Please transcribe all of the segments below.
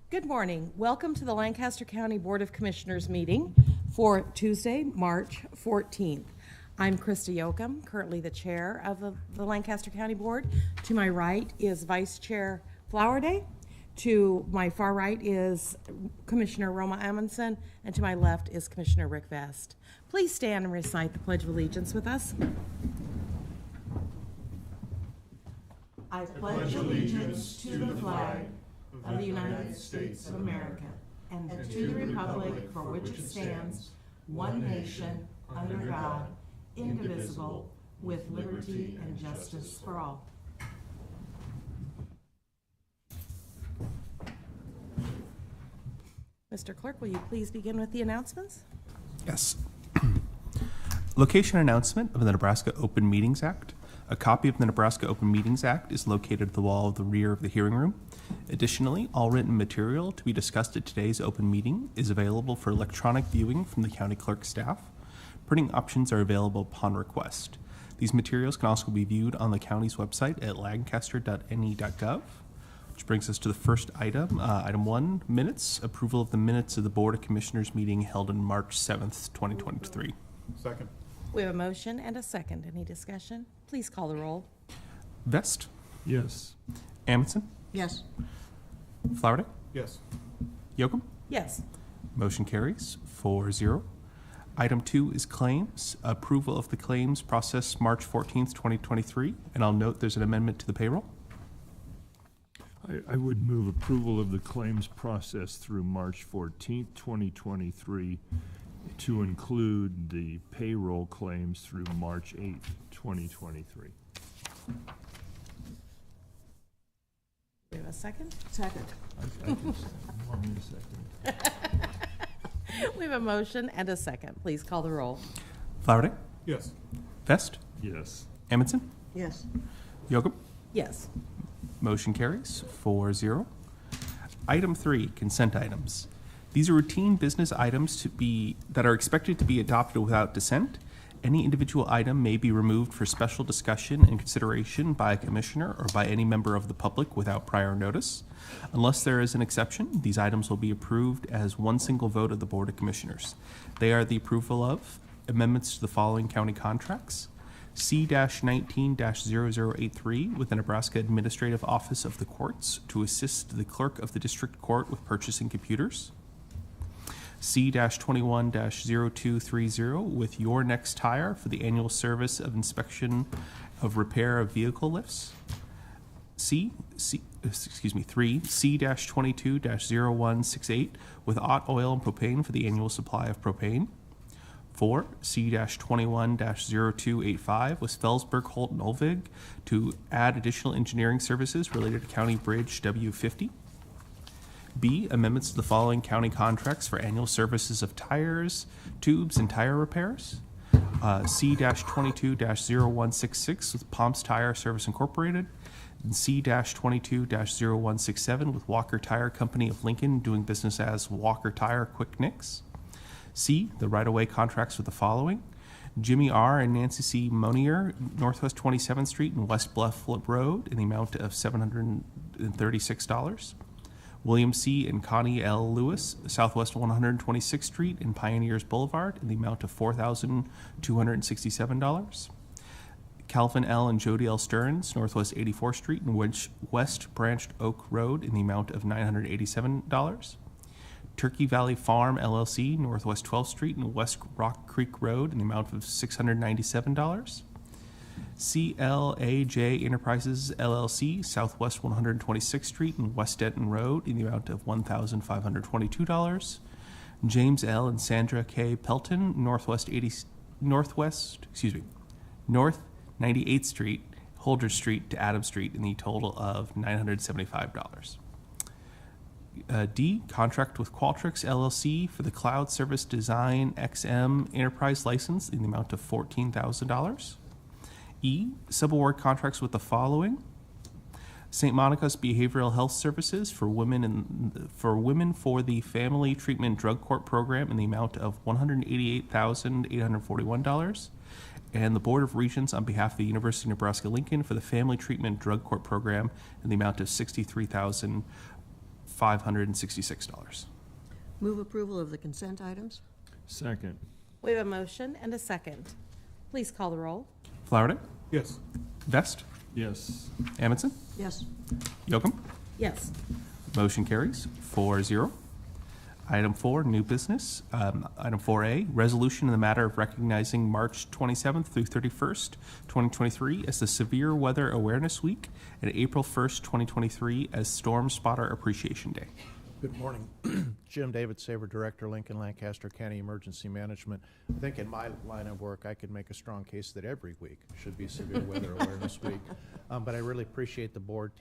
Good morning. Welcome to the Lancaster County Board of Commissioners meeting for Tuesday, March 14th. I'm Krista Yoakum, currently the chair of the Lancaster County Board. To my right is Vice Chair Flowerday. To my far right is Commissioner Roma Amundsen, and to my left is Commissioner Rick Vest. Please stand and recite the Pledge of Allegiance with us. I pledge allegiance to the flag of the United States of America and to the republic for which it stands, one nation, under God, indivisible, with liberty and justice for all. Mr. Clerk, will you please begin with the announcements? Yes. Location announcement of the Nebraska Open Meetings Act. A copy of the Nebraska Open Meetings Act is located at the wall of the rear of the hearing room. Additionally, all written material to be discussed at today's open meeting is available for electronic viewing from the county clerk staff. Printing options are available upon request. These materials can also be viewed on the county's website at lancaster.ne.gov. Which brings us to the first item, item 1, minutes. Approval of the minutes of the Board of Commissioners meeting held on March 7th, 2023. Second. We have a motion and a second. Any discussion? Please call the roll. Vest, Yes. Amundsen, Yes. Flowerday, Yes. Yoakum. Yes. Motion carries 4-0. Item 2 is claims. Approval of the claims process March 14th, 2023. And I'll note there's an amendment to the payroll. I would move approval of the claims process through March 14th, 2023 to include the payroll claims through March 8th, 2023. We have a second? Second. I can want me a second. We have a motion and a second. Please call the roll. Flowerday, Yes. Vest, Yes. Amundsen, Yes. Yoakum. Yes. Motion carries 4-0. Item 3, consent items. These are routine business items that are expected to be adopted without dissent. Any individual item may be removed for special discussion and consideration by a commissioner or by any member of the public without prior notice. Unless there is an exception, these items will be approved as one single vote of the Board of Commissioners. They are the approval of amendments to the following county contracts: C-19-0083 with the Nebraska Administrative Office of the Courts to assist the clerk of the district court with purchasing computers. C-21-0230 with Your Next Tire for the annual service of inspection of repair of vehicle lifts. 3, C-22-0168 with Ott Oil and Propane for the annual supply of propane. 4, C-21-0285 with Felsberg, Holt, and Olvig to add additional engineering services related to County Bridge W50. B, amendments to the following county contracts for annual services of tires, tubes, and tire repairs. C-22-0166 with Pomps Tire Service Incorporated. And C-22-0167 with Walker Tire Company of Lincoln doing business as Walker Tire Quick Nicks. C, the right-of-way contracts with the following: Jimmy R. and Nancy C. Monier, Northwest 27th Street and West Bluff Road in the amount of $736. William C. and Connie L. Lewis, Southwest 126th Street and Pioneers Boulevard in the amount of $4,267. Calvin L. and Jody L. Stearns, Northwest 84th Street and West Branched Oak Road in the amount of $987. Turkey Valley Farm LLC, Northwest 12th Street and West Rock Creek Road in the amount of $697. CLAJ Enterprises LLC, Southwest 126th Street and West Denton Road in the amount of $1,522. James L. and Sandra K. Pelton, North 98th Street, Holder Street to Adams Street in the total of $975. D, contract with Qualtrics LLC for the Cloud Service Design XM Enterprise license in the amount of $14,000. E, subaward contracts with the following: St. Monica's Behavioral Health Services for women for the Family Treatment Drug Court Program in the amount of $188,841, and the Board of Regents on behalf of the University of Nebraska-Lincoln for the Family Treatment Drug Court Program in the amount of $63,400. $566. Move approval of the consent items? Second. We have a motion and a second. Please call the roll. Flowerday, Yes. Vest, Yes. Amundson, Yes. Yocum. Yes. Motion carries 4-0. Item 4, new business. Item 4A, resolution in the matter of recognizing March 27th through 31st, 2023 as the Severe Weather Awareness Week and April 1st, 2023 as Storm Spotter Appreciation Day. Good morning. Jim David Saver, Director, Lincoln Lancaster County Emergency Management. I think in my line of work, I could make a strong case that every week should be Severe Weather Awareness Week. But I really appreciate the board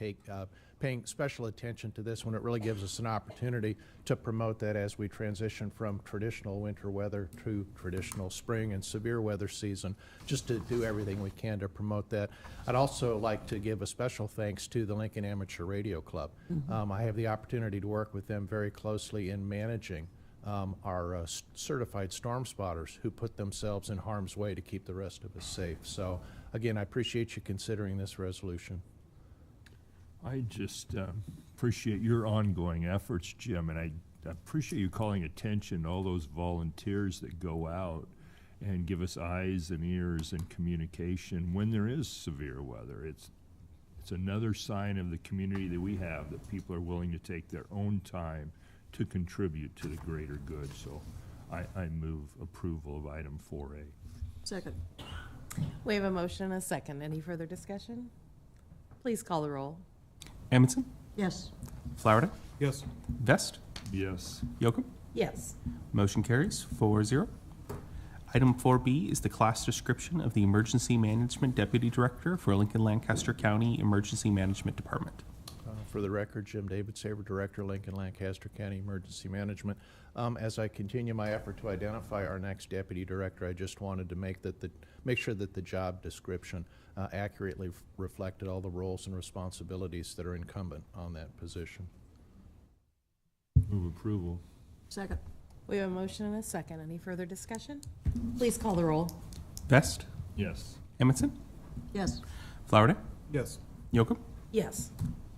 paying special attention to this when it really gives us an opportunity to promote that as we transition from traditional winter weather to traditional spring and severe weather season, just to do everything we can to promote that. I'd also like to give a special thanks to the Lincoln Amateur Radio Club. I have the opportunity to work with them very closely in managing our certified storm spotters who put themselves in harm's way to keep the rest of us safe. So again, I appreciate you considering this resolution. I just appreciate your ongoing efforts, Jim, and I appreciate you calling attention to all those volunteers that go out and give us eyes and ears and communication when there is severe weather. It's another sign of the community that we have, that people are willing to take their own time to contribute to the greater good. So I move approval of item 4A. Second. We have a motion and a second. Any further discussion? Please call the roll. Amundson, Yes. Flowerday, Yes. Vest, Yes. Yocum. Yes. Motion carries 4-0. Item 4B is the class description of the Emergency Management Deputy Director for Lincoln Lancaster County Emergency Management Department. For the record, Jim David Saver, Director, Lincoln Lancaster County Emergency Management. As I continue my effort to identify our next Deputy Director, I just wanted to make sure that the job description accurately reflected all the roles and responsibilities that are incumbent on that position. Move approval. Second. We have a motion and a second. Any further discussion? Please call the roll. Vest, Yes. Amundson, Yes. Flowerday, Yes. Yocum. Yes.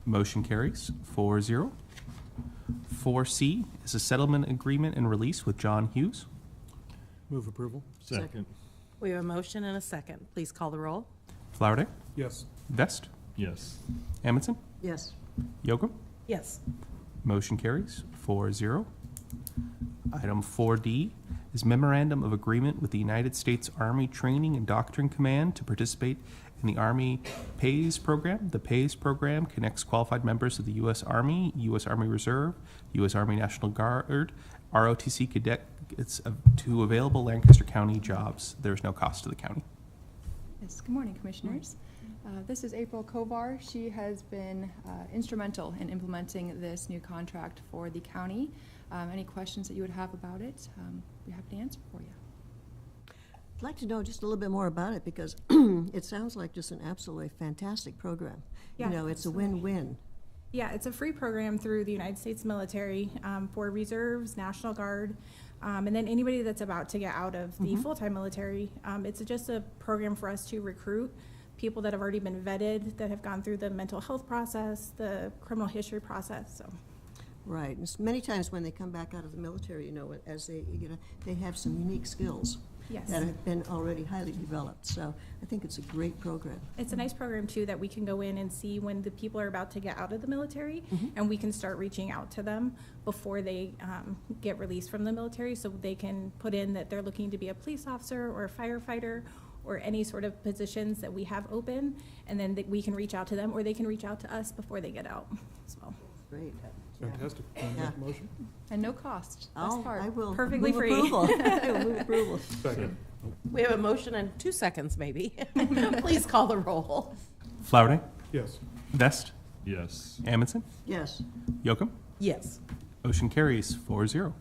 Motion carries 4-0. 4C is a settlement agreement and release with John Hughes. Move approval. Second. We have a motion and a second. Please call the roll. Flowerday, Yes. Vest, Yes. Amundson, Yes. Yocum. Yes. Motion carries 4-0. Item 4D is memorandum of agreement with the United States Army Training and Doctrine Command to participate in the Army PAYS program. The PAYS program connects qualified members of the U.S. Army, U.S. Army Reserve, U.S. Army National Guard, ROTC cadets to available Lancaster County jobs. There's no cost to the county. Yes, good morning, Commissioners. This is April Kovar. She has been instrumental in implementing this new contract for the county. Any questions that you would have about it, we're happy to answer for you. I'd like to know just a little bit more about it because it sounds like just an absolutely fantastic program. Yeah, You know, it's a absolutely. win-win. Yeah, it's a free program through the United States military for reserves, National Guard, and then anybody that's about to get out of the full-time military. It's just a program for us to recruit people that have already been vetted, that have gone through the mental health process, the criminal history process. So, Right. And many times when they come back out of the military, you know, as they have some unique skills yes. that have been already highly developed. So I think it's a great program. It's a nice program, too, that we can go in and see when the people are about to get out of the military, and we can start reaching out to them before they get released from the military, so they can put in that they're looking to be a police officer or a firefighter or any sort of positions that we have open, and then we can reach out to them, or they can reach out to us before they get out. So, Great. Fantastic. Yeah. Motion? And no cost. Best part. I will Perfectly move free. approval. I will move approval. Second. We have a motion in 2 seconds, maybe. Please call the roll. Flowerday, Yes. Vest, Yes. Amundson, Yes. Yocum. Yes. Motion carries 4-0.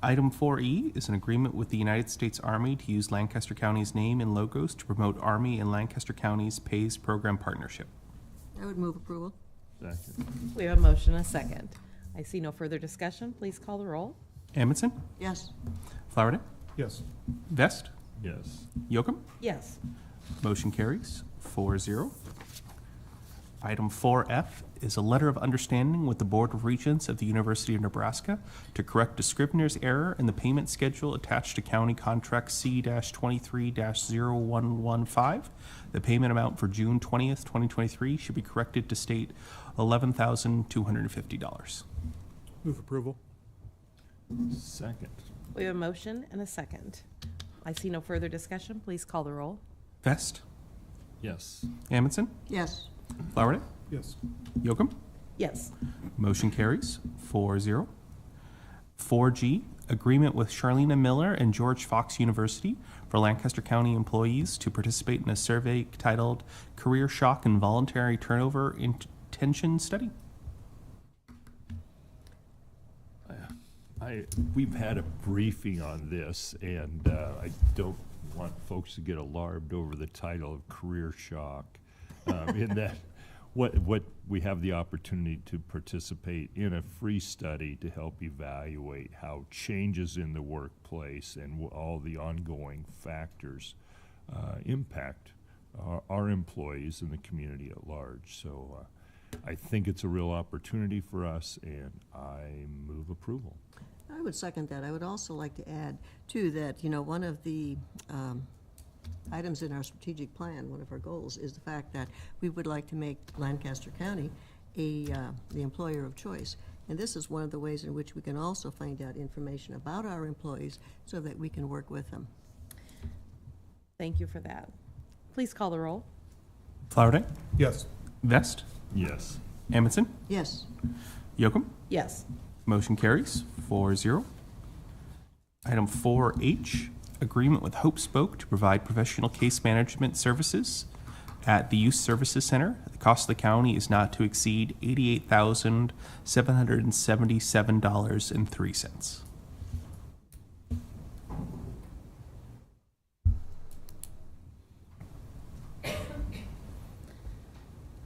Item 4E is an agreement with the United States Army to use Lancaster County's name and logos to promote Army and Lancaster County's PAYS program partnership. I would move approval. Second. We have a motion and a second. I see no further discussion. Please call the roll. Amundson, Yes. Flowerday, Yes. Vest, Yes. Yocum. Yes. Motion carries 4-0. Item 4F is a letter of understanding with the Board of Regents of the University of Nebraska to correct a Scrivener's error in the payment schedule attached to County Contract C-23-0115. The payment amount for June 20th, 2023 should be corrected to state $11,250. Move approval. Second. We have a motion and a second. I see no further discussion. Please call the roll. Vest, Yes. Amundson, Yes. Flowerday, Yes. Yocum. Yes. Motion carries 4-0. 4G, agreement with Charlena Miller and George Fox University for Lancaster County employees to participate in a survey titled Career Shock and Voluntary Turnover Intention Study. We've had a briefing on this, and I don't want folks to get alarmed over the title of career shock. In that, what we have the opportunity to participate in a free study to help evaluate how changes in the workplace and all the ongoing factors impact our employees and the community at large. So I think it's a real opportunity for us, and I move approval. I would second that. I would also like to add, too, that, one of the items in our strategic plan, one of our goals, is the fact that we would like to make Lancaster County the employer of choice. And this is one of the ways in which we can also find out information about our employees so that we can work with them. Thank you for that. Please call the roll. Flowerday, Yes. Vest, Yes. Amundson, Yes. Yocum. Yes. Motion carries 4-0. Item 4H, agreement with Hope Spoke to provide professional case management services at the Youth Services Center. The cost of the county is not to exceed $88,777.03.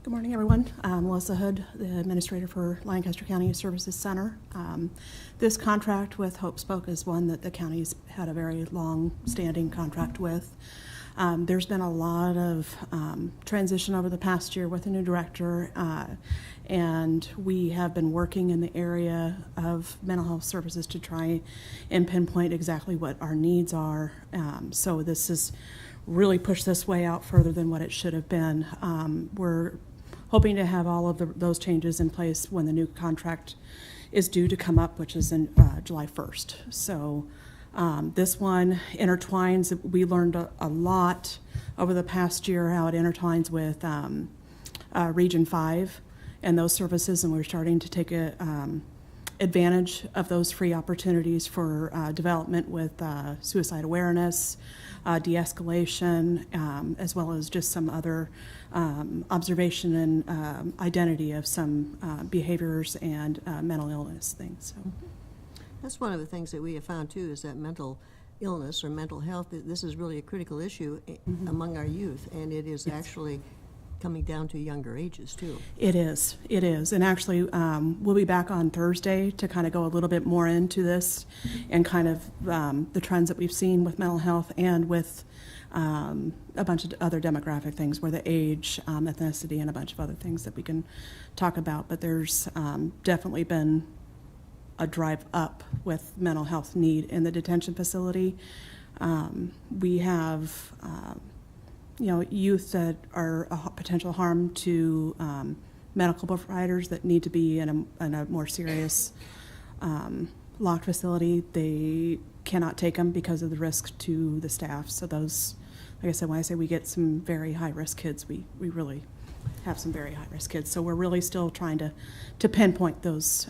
Good morning, everyone. I'm Melissa Hood, the administrator for Lancaster County Youth Services Center. This contract with Hope Spoke is one that the county's had a very long-standing contract with. There's been a lot of transition over the past year with a new director, and we have been working in the area of mental health services to try and pinpoint exactly what our needs are. So this has really pushed this way out further than what it should have been. We're hoping to have all of those changes in place when the new contract is due to come up, which is in July 1st. So this one intertwines. We learned a lot over the past year how it intertwines with Region 5 and those services, and we're starting to take advantage of those free opportunities for development with suicide awareness, de-escalation, as well as just some other observation and identity of some behaviors and mental illness things. So. That's one of the things that we have found, too, is that mental illness or mental health, this is really a critical issue among our youth, and it is actually coming down to younger ages, too. It is. And actually, we'll be back on Thursday to kind of go a little bit more into this and kind of the trends that we've seen with mental health and with a bunch of other demographic things where the age, ethnicity, and a bunch of other things that we can talk about. But there's definitely been a drive up with mental health need in the detention facility. We have youth that are a potential harm to medical providers that need to be in a more serious locked facility. They cannot take them because of the risk to the staff. So those, like I said, when I say we get some very high-risk kids, we really have some very high-risk kids. So we're really still trying to pinpoint those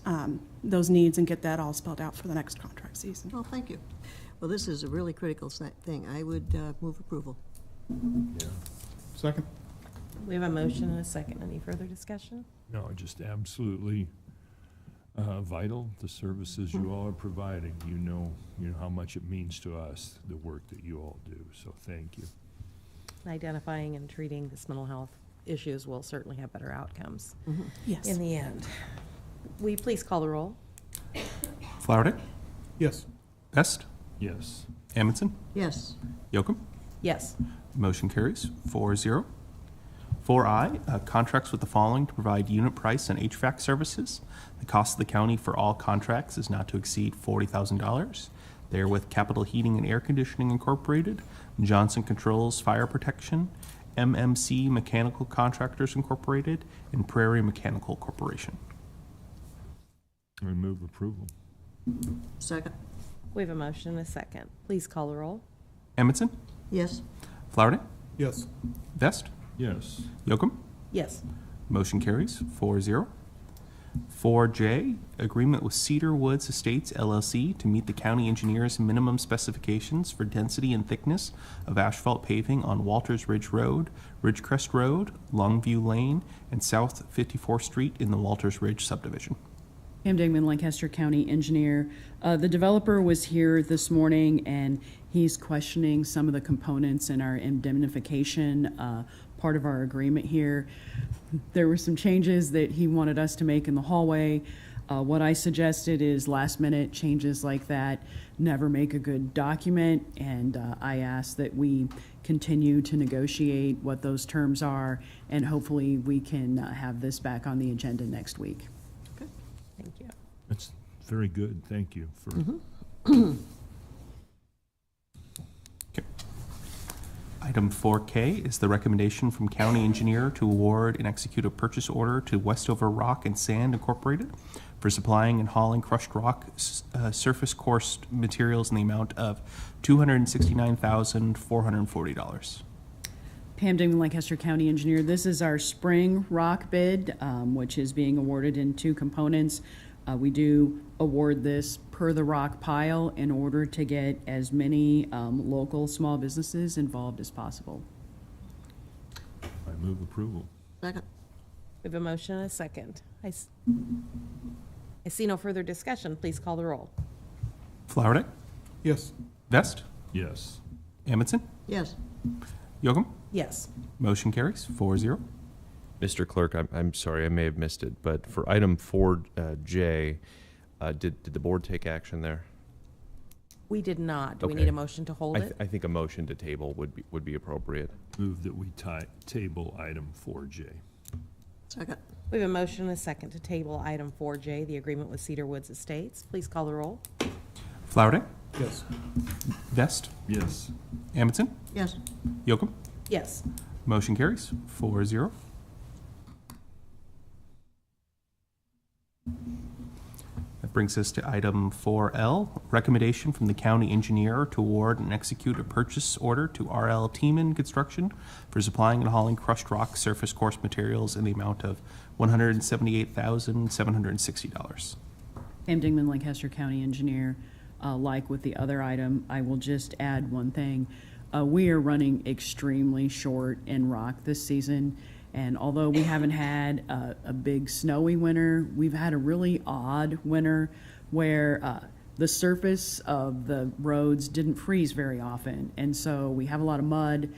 needs and get that all spelled out for the next contract season. Well, thank you. Well, this is a really critical thing. I would move approval. Yeah. Second. We have a motion and a second. Any further discussion? No, just absolutely vital, the services you all are providing. You know how much it means to us, the work that you all do, so thank you. Identifying and treating this mental health issues will certainly have better outcomes Yes. in the end. Will you please call the roll? Flowerday, Yes. Vest, Yes. Amundson, Yes. Yocum. Yes. Motion carries 4-0. 4I, contracts with the following to provide unit price and HVAC services. The cost of the county for all contracts is not to exceed $40,000. They are with Capital Heating and Air Conditioning Incorporated, Johnson Controls Fire Protection, MMC Mechanical Contractors Incorporated, and Prairie Mechanical Corporation. I move approval. Second. We have a motion and a second. Please call the roll. Amundson, Yes. Flowerday, Yes. Vest, Yes. Yocum. Yes. Motion carries 4-0. 4J, agreement with Cedar Woods Estates LLC to meet the county engineer's minimum specifications for density and thickness of asphalt paving on Walters Ridge Road, Ridgecrest Road, Longview Lane, and South 54th Street in the Walters Ridge subdivision. Pam Dingman, Lancaster County Engineer. The developer was here this morning, and he's questioning some of the components in our indemnification, part of our agreement here. There were some changes that he wanted us to make in the hallway. What I suggested is last-minute changes like that never make a good document, and I asked that we continue to negotiate what those terms are, and hopefully we can have this back on the agenda next week. Thank you. That's very good. Thank you for. Okay. Item 4K is the recommendation from county engineer to award and execute a purchase order to Westover Rock and Sand Incorporated for supplying and hauling crushed rock surface course materials in the amount of $269,440. Pam Dingman, Lancaster County Engineer. This is our spring rock bid, which is being awarded in two components. We do award this per the rock pile in order to get as many local small businesses involved as possible. I move approval. Second. We have a motion and a second. I see no further discussion. Please call the roll. Flowerday, Yes. Vest, Yes. Amundson, Yes. Yocum. Yes. Motion carries 4-0. Mr. Clerk, I'm sorry, I may have missed it, but for item 4J, did the board take action there? We did not. Do we Okay. need a motion to hold it? I think a motion to table would be appropriate. Move that we table item 4J. Second. We have a motion and a second to table item 4J, the agreement with Cedar Woods Estates. Please call the roll. Flowerday, Yes. Vest, Yes. Amundson, Yes. Yocum. Yes. Motion carries 4-0. That brings us to item 4L, recommendation from the county engineer to award and execute a purchase order to RL Tiemann Construction for supplying and hauling crushed rock surface course materials in the amount of $178,760. Pam Dingman, Lancaster County Engineer. Like with the other item, I will just add one thing. We are running extremely short in rock this season, and although we haven't had a big snowy winter, we've had a really odd winter where the surface of the roads didn't freeze very often, and so we have a lot of mud.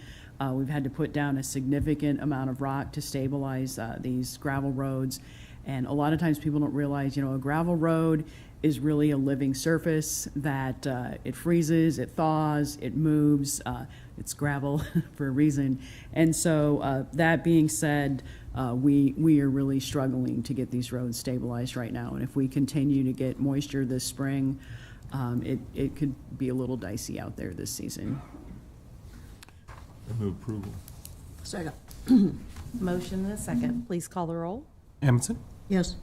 We've had to put down a significant amount of rock to stabilize these gravel roads, and a lot of times people don't realize, a gravel road is really a living surface that it freezes, it thaws, it moves. It's gravel for a reason. And so that being said, we are really struggling to get these roads stabilized right now. And if we continue to get moisture this spring, it could be a little dicey out there this season. I move approval. Second. Motion and a second. Please call the roll. Amundson, Yes.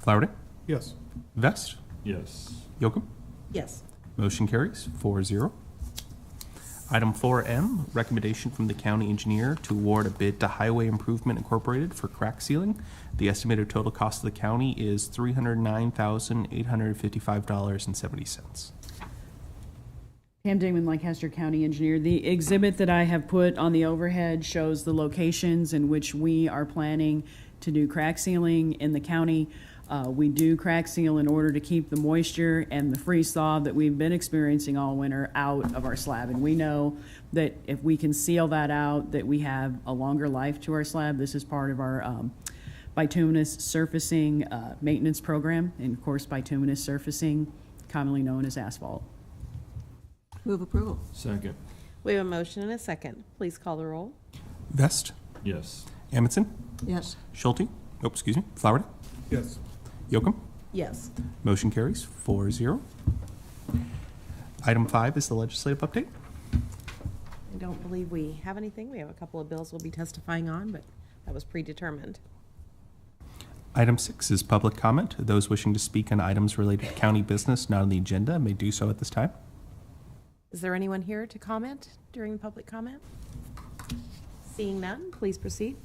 Flowerday, Yes. Vest, Yes. Yocum. Yes. Motion carries 4-0. Item 4M, recommendation from the county engineer to award a bid to Highway Improvement Incorporated for crack sealing. The estimated total cost of the county is $309,855.70. Pam Dingman, Lancaster County Engineer. The exhibit that I have put on the overhead shows the locations in which we are planning to do crack sealing in the county. We do crack seal in order to keep the moisture and the freeze thaw that we've been experiencing all winter out of our slab. And we know that if we can seal that out, that we have a longer life to our slab. This is part of our bituminous surfacing maintenance program. And of course, bituminous surfacing, commonly known as asphalt. Move approval. Second. We have a motion and a second. Please call the roll. Vest, Yes. Amundson, Yes. Schulte, Flowerday, Yes. Yocum. Yes. Motion carries 4-0. Item 5 is the legislative update. I don't believe we have anything. We have a couple of bills we'll be testifying on, but that was predetermined. Item 6 is public comment. Those wishing to speak on items related to county business not on the agenda may do so at this time. Is there anyone here to comment during the public comment? Seeing none, please proceed.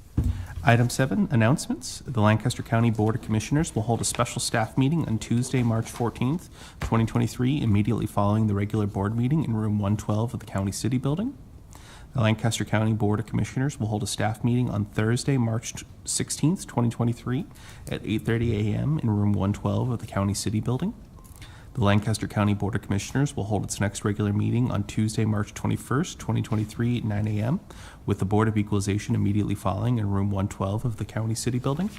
Item 7, announcements. The Lancaster County Board of Commissioners will hold a special staff meeting on Tuesday, March 14th, 2023, immediately following the regular board meeting in room 112 of the County City Building. The Lancaster County Board of Commissioners will hold a staff meeting on Thursday, March 16th, 2023, at 8:30 a.m. in room 112 of the County City Building. The Lancaster County Board of Commissioners will hold its next regular meeting on Tuesday, March 21st, 2023, at 9 a.m., with the Board of Equalization immediately following in room 112 of the County City Building.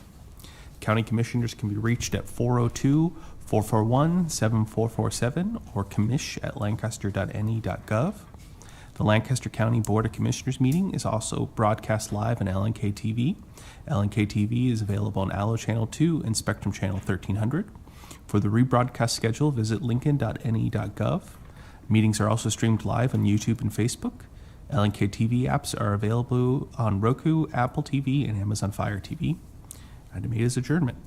County Commissioners can be reached at 402-441-7447 or commish@lancaster.ne.gov. The Lancaster County Board of Commissioners meeting is also broadcast live on LNK TV. LNK TV is available on Allo Channel 2 and Spectrum Channel 1300. For the rebroadcast schedule, visit lincoln.ne.gov. Meetings are also streamed live on YouTube and Facebook. LNK TV apps are available on Roku, Apple TV, and Amazon Fire TV. Item 8 is adjournment.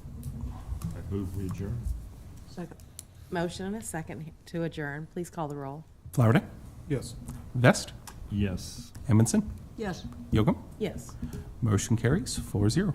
I move we adjourn. Second. Motion and a second to adjourn. Please call the roll. Flowerday, Yes. Vest, Yes. Amundson, Yes. Yocum. Yes. Motion carries 4-0.